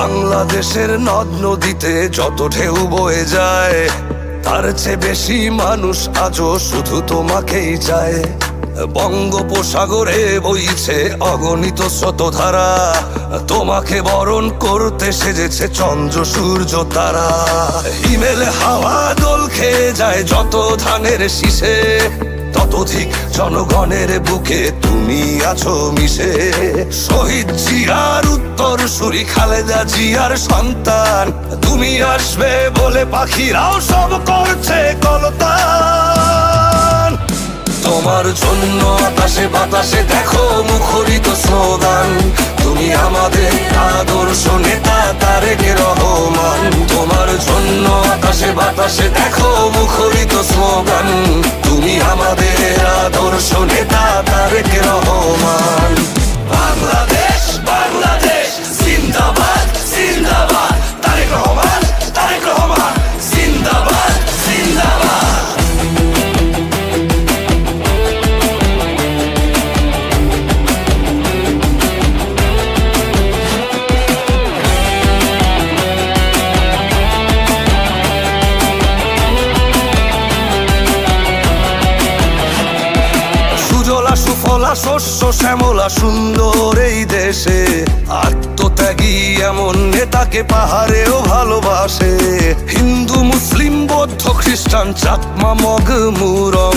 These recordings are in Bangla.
বাংলাদেশের নদ নদীতে যত ঢেউ বয়ে যায়, তার চেয়ে বেশি মানুষ আজও শুধু তোমাকেই চায়। বঙ্গোপসাগরে বইছে অগণিত স্রোতধারা, তোমাকে বরণ করতে সেজেছে চন্দ্র সূর্য তারা। হিমেল হাওয়া দোল খেয়ে যায় যত ধানের শীষে, ততোধিক জনগণের বুকে তুমি আছো মিশে। শহীদ জিয়ার উত্তর সুরি খালেদা জিয়ার সন্তান, তুমি আসবে বলে পাখিরাও সব করছে কলতান। তোমার জন্য আকাশে বাতাসে দেখো মুখরিত স্লোগান, তুমি আমাদের আদর্শ নেতা তারেক রহমান। তোমার জন্য আকাশে বাতাসে দেখো মুখরিত স্লোগান, তুমি আমাদের আদর্শ নেতা তারেক রহমান। বাংলাদেশ বাংলাদেশ জিন্দাবাদ জিন্দাবাদ, তারেক রহমান তারেক রহমান জিন্দাবাদ জিন্দাবাদ। সুফলা শস্য শ্যামলা সুন্দর এই দেশে, আত্মত্যাগী এমন নেতাকে পাহাড়েও ভালোবাসে। হিন্দু মুসলিম বৌদ্ধ খ্রিস্টান চাকমা মগ মুরং,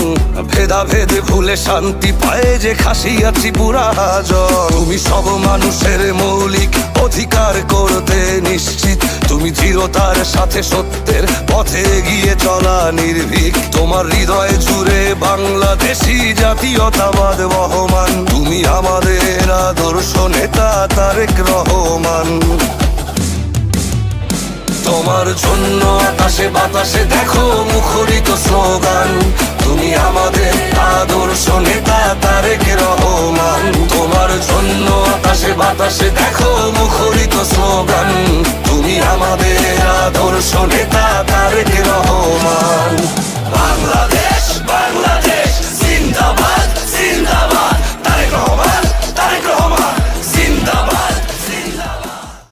ভেদাভেদে ভুলে শান্তি পায় যে খাসিয়া ত্রিপুরা হাজং। তুমি সব মানুষের মৌলিক অধিকার করতে নিশ্চিত, তুমি দৃঢ়তার সাথে সত্যের পথে এগিয়ে চলা নির্ভীক। তোমার হৃদয় জুড়ে বাংলাদেশি জাতীয়তাবাদ বহমান, তুমি আমাদের আদর্শ নেতা তারেক রহমান। তোমার জন্য আকাশে বাতাসে দেখো মুখরিত স্লোগান, তুমি আমাদের আদর্শ নেতা তারেক রহমান। তোমার জন্য আকাশে বাতাসে দেখো মুখরিত স্লোগান, তুমি আমাদের আদর্শ নেতা তারেক রহমান। বাংলাদেশ